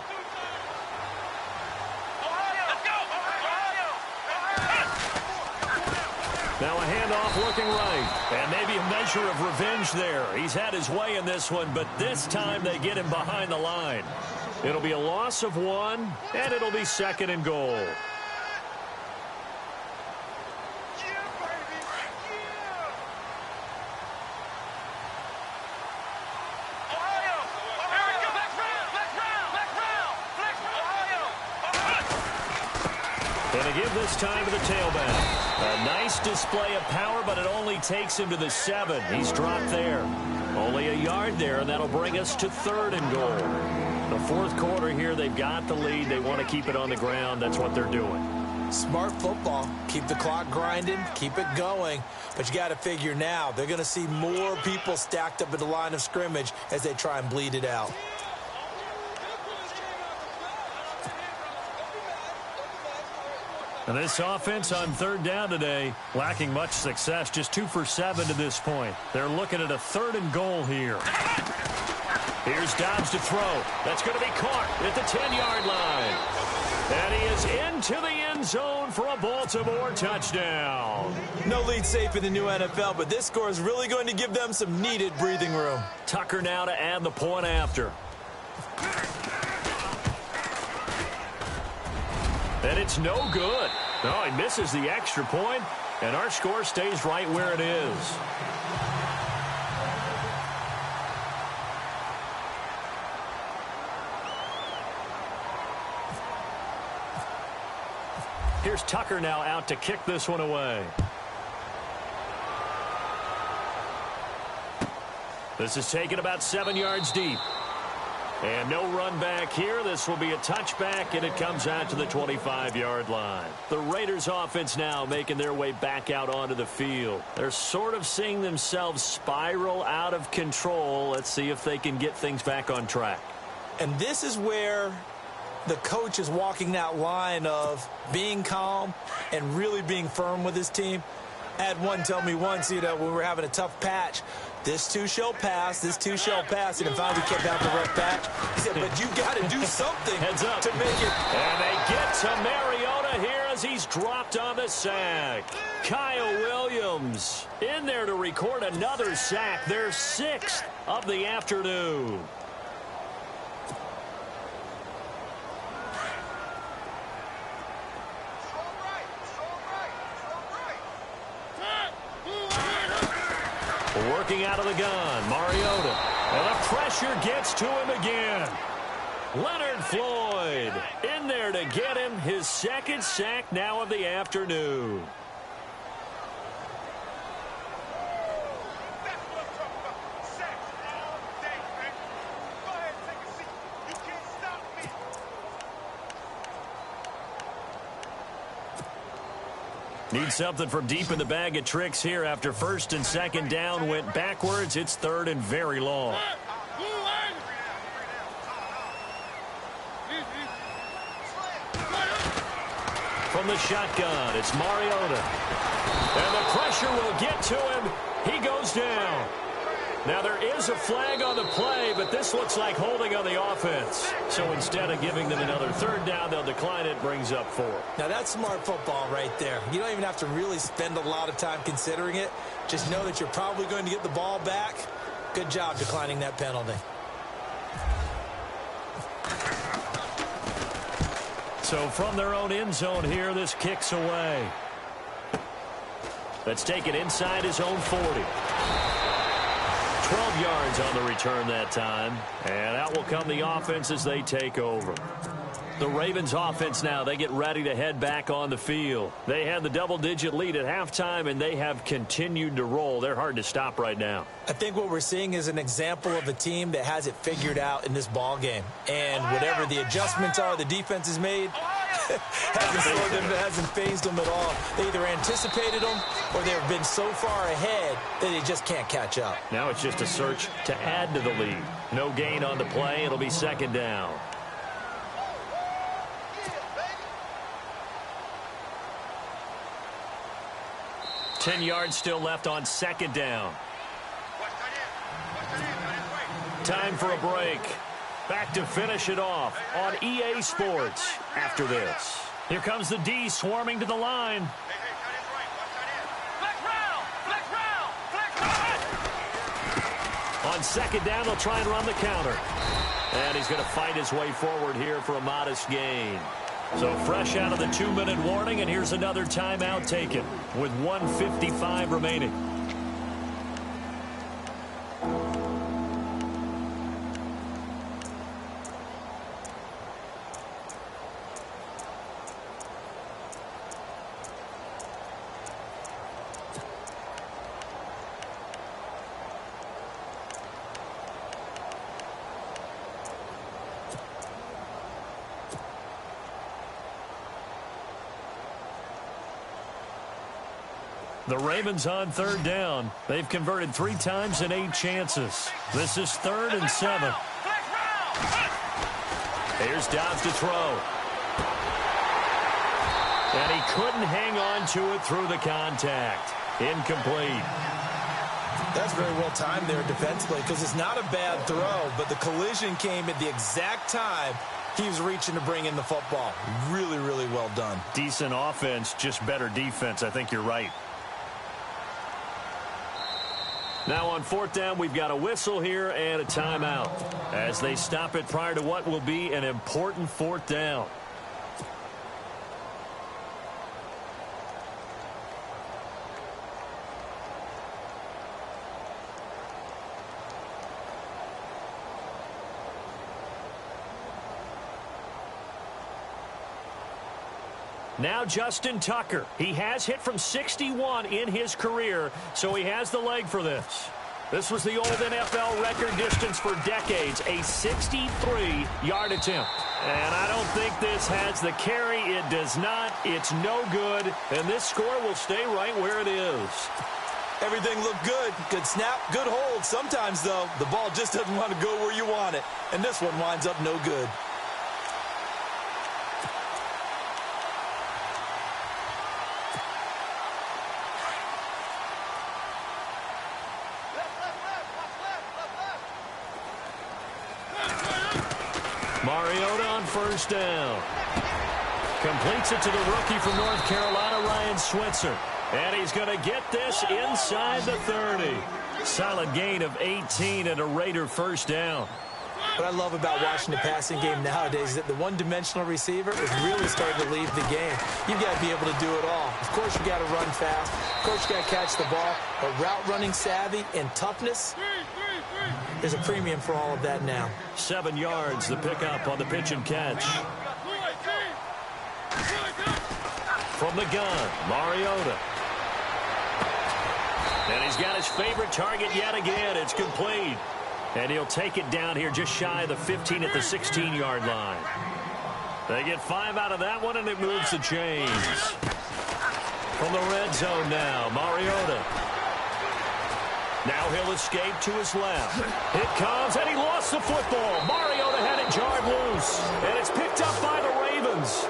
Now a handoff looking right. And maybe a measure of revenge there. He's had his way in this one, but this time they get him behind the line. It'll be a loss of 1, and it'll be second and goal. And a give this time to the tailback. A nice display of power, but it only takes him to the 7. He's dropped there. Only a yard there, and that'll bring us to third and goal. The fourth quarter here, they've got the lead. They want to keep it on the ground. That's what they're doing. Smart football. Keep the clock grinding. Keep it going. But you got to figure now, they're going to see more people stacked up at the line of scrimmage as they try and bleed it out. And this offense on third down today, lacking much success, just 2 for 7 to this point. They're looking at a third and goal here. Here's Dobbs to throw. That's going to be caught at the 10-yard line. And he is into the end zone for a Baltimore touchdown. No lead safe in the new NFL, but this score is really going to give them some needed breathing room. Tucker now to add the point after. And it's no good. No, he misses the extra point, and our score stays right where it is. Here's Tucker now out to kick this one away. This is taken about 7 yards deep. And no run back here. This will be a touchback, and it comes out to the 25-yard line. The Raiders offense now making their way back out onto the field. They're sort of seeing themselves spiral out of control. Let's see if they can get things back on track. And this is where the coach is walking that line of being calm and really being firm with his team. I had one tell me once, when we were having a tough patch, this too shall pass, this too shall pass, and finally kept having a rough patch. He said, but you got to do something Heads up to make it. And they get to Mariota here as he's dropped on the sack. K.O. Williams in there to record another sack, their 6th of the afternoon. Working out of the gun, Mariota. And the pressure gets to him again. Leonard Floyd in there to get him his 2nd sack now of the afternoon. That's what I'm talking about. Sacks all day, man. Go ahead and take a seat. You can't stop me. Need something from deep in the bag of tricks here after 1st and 2nd down went backwards. It's 3rd and very long. From the shotgun, it's Mariota. And the pressure will get to him. He goes down. Now, there is a flag on the play, but this looks like holding on the offense. So instead of giving them another 3rd down, they'll decline it, brings up 4. Now, that's smart football right there. You don't even have to really spend a lot of time considering it. Just know that you're probably going to get the ball back. Good job declining that penalty. So from their own end zone here, this kicks away. Let's take it inside his own 40. 12 yards on the return that time. And out will come the offense as they take over. The Ravens offense now, they get ready to head back on the field. They had the double-digit lead at halftime, and they have continued to roll. They're hard to stop right now. I think what we're seeing is an example of a team that has it figured out in this ball game. And whatever the adjustments are the defense has made, hasn't phased them at all. They either anticipated them or they've been so far ahead that they just can't catch up. Now it's just a search to add to the lead. No gain on the play. It'll be second down. Ten yards still left on second down. Time for a break. Back to finish it off on EA Sports after this. Here comes the D swarming to the line. On second down, they'll try and run the counter. And he's going to fight his way forward here for a modest gain. So fresh out of the 2-minute warning, and here's another timeout taken with 1:55 remaining. The Ravens on third down. They've converted 3 times in 8 chances. This is 3rd and 7. Here's Dobbs to throw. And he couldn't hang on to it through the contact. Incomplete. That's very well timed there defensively because it's not a bad throw, but the collision came at the exact time he was reaching to bring in the football. Really, really well done. Decent offense, just better defense. I think you're right. Now on 4th down, we've got a whistle here and a timeout as they stop it prior to what will be an important 4th down. Now Justin Tucker. He has hit from 61 in his career, so he has the leg for this. This was the old NFL record distance for decades, a 63-yard attempt. And I don't think this has the carry. It does not. It's no good. And this score will stay right where it is. Everything looked good. Good snap, good hold. Sometimes, though, the ball just doesn't want to go where you want it. And this one winds up no good. Mariota on 1st down. Completes it to the rookie from North Carolina, Ryan Switzer. And he's going to get this inside the 30. Solid gain of 18 and a Raider 1st down. What I love about watching the passing game nowadays is that the one-dimensional receiver is really starting to leave the game. You've got to be able to do it all. Of course, you got to run fast. Of course, you got to catch the ball. But route running savvy and toughness, there's a premium for all of that now. 7 yards, the pickup on the pitch and catch. From the gun, Mariota. And he's got his favorite target yet again. It's complete. And he'll take it down here just shy of the 15 at the 16-yard line. They get 5 out of that one, and it moves the chains. From the red zone now, Mariota. Now he'll escape to his left. It comes, and he lost the football. Mariota had it jarred loose, and it's picked up by the Ravens.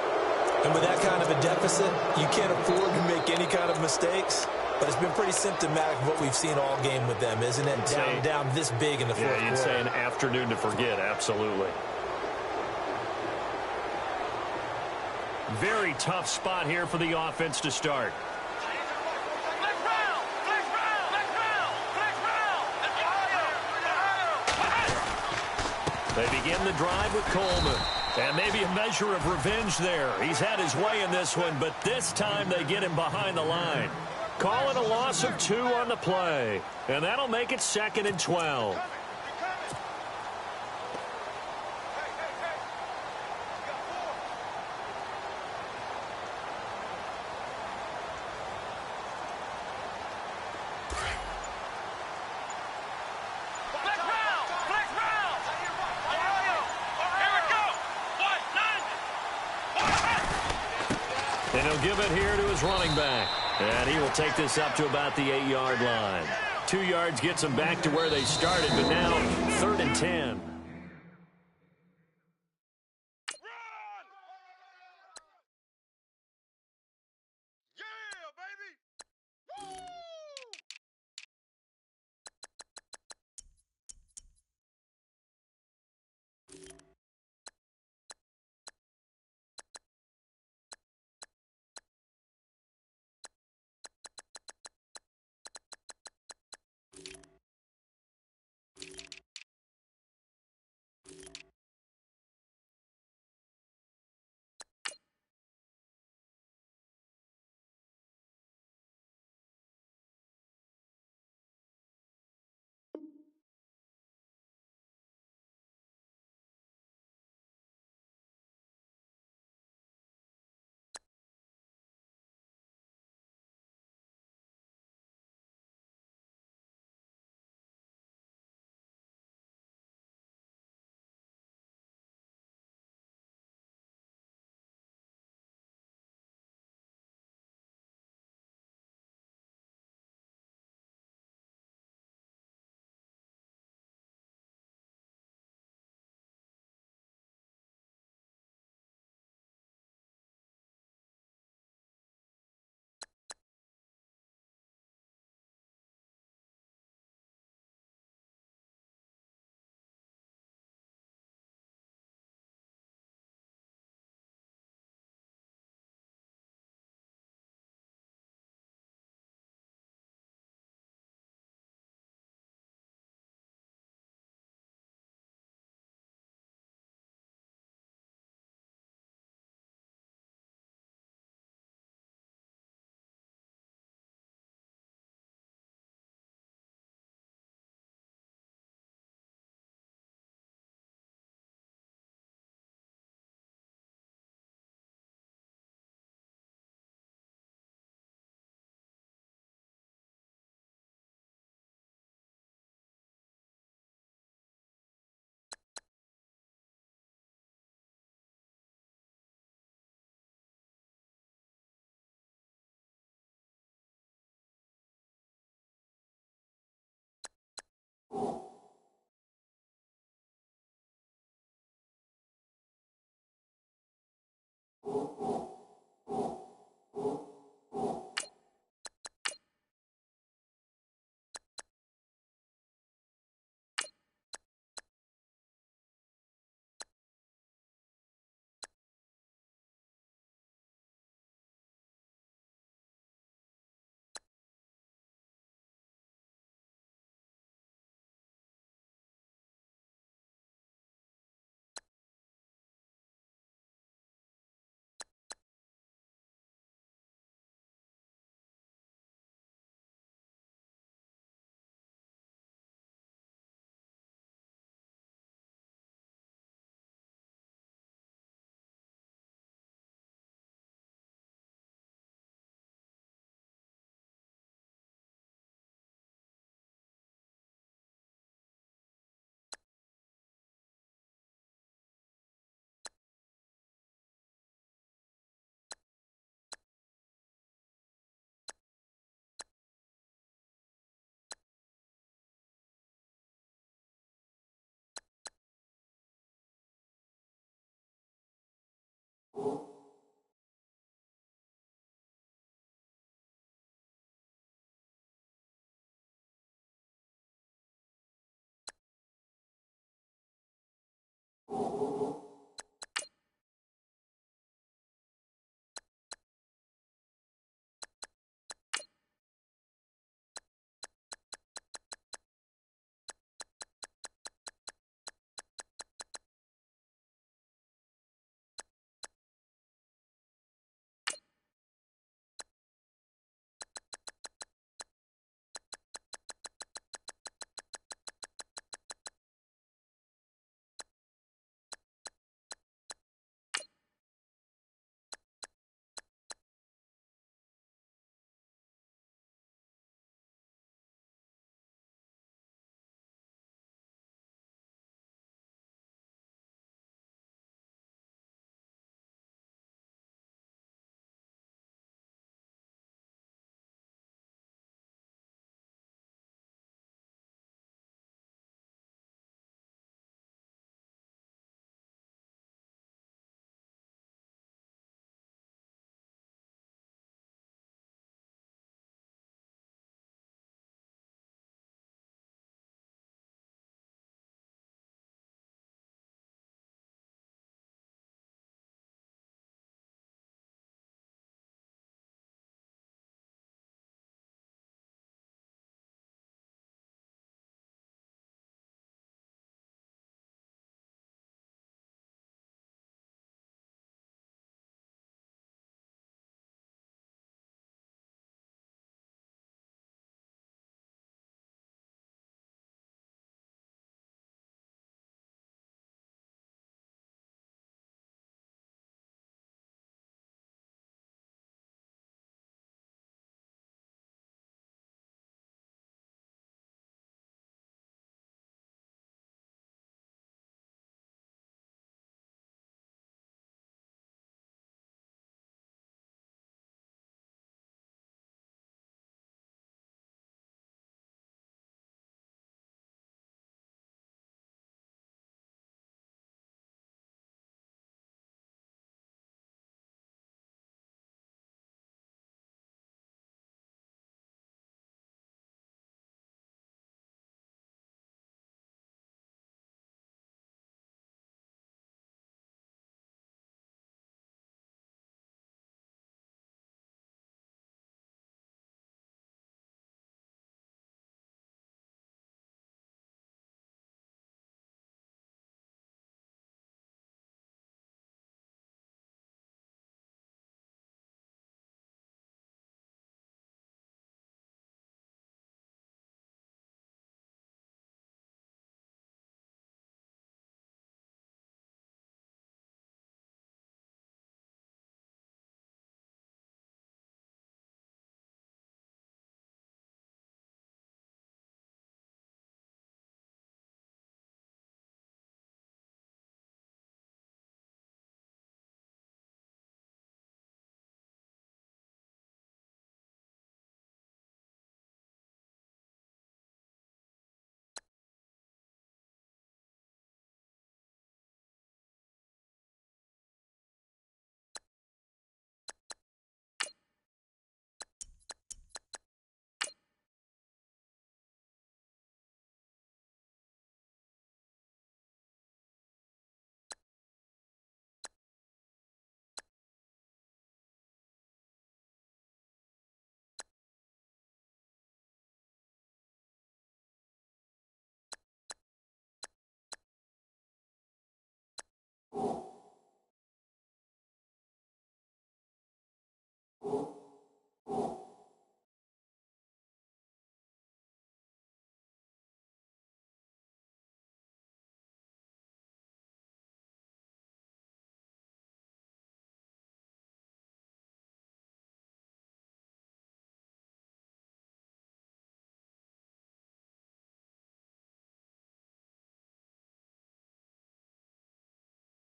And with that kind of a deficit, you can't afford to make any kind of mistakes. But it's been pretty symptomatic of what we've seen all game with them, isn't it? Down this big in the fourth quarter. Yeah, you'd say an afternoon to forget, absolutely. Very tough spot here for the offense to start. They begin the drive with Coleman. And maybe a measure of revenge there. He's had his way in this one, but this time they get him behind the line. Call it a loss of 2 on the play. And that'll make it 2nd and 12. And he'll give it here to his running back. And he will take this up to about the 8-yard line. 2 yards gets him back to where they started, but now 3rd and 10.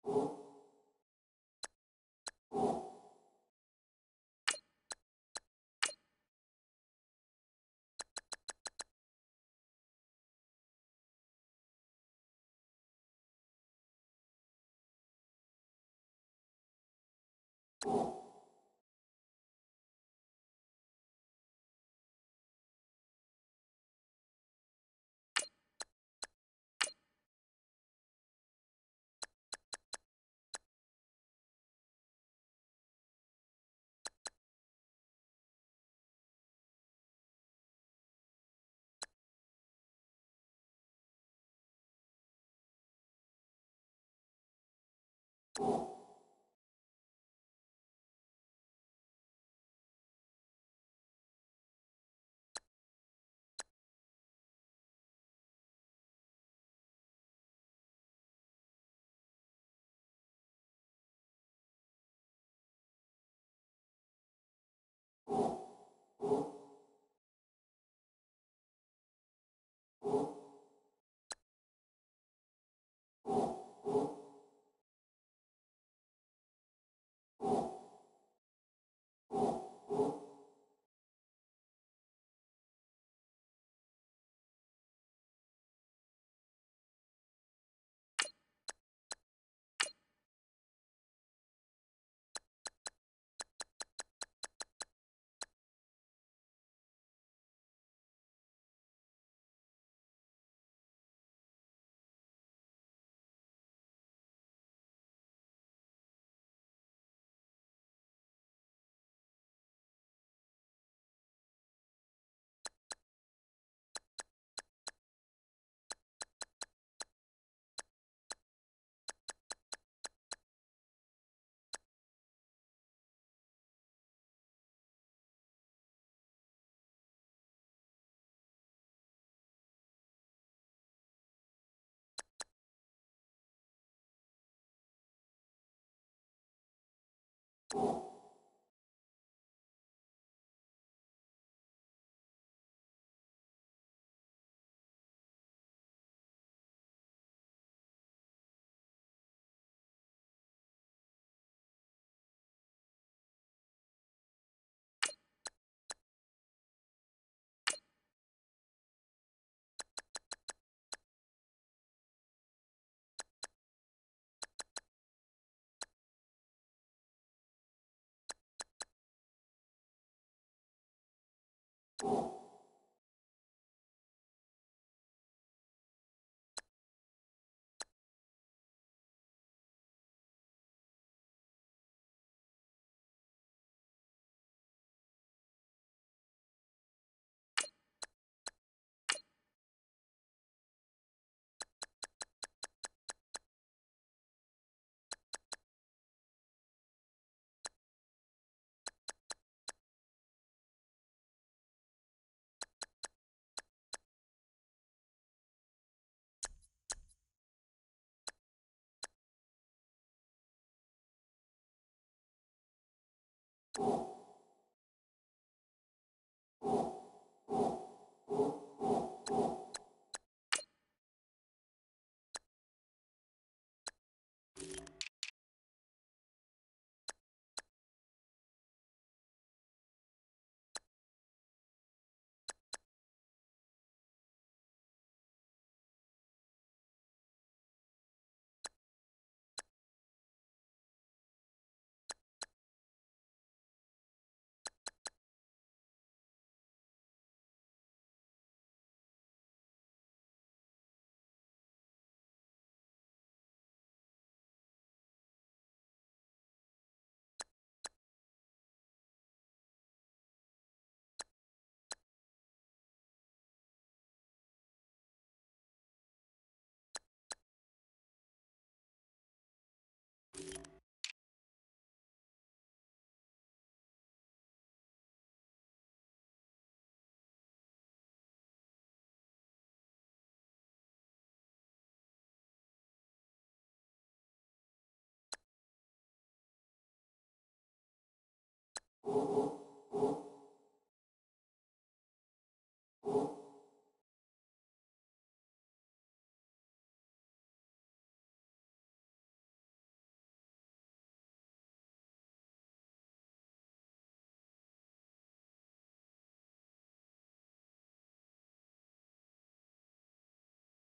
You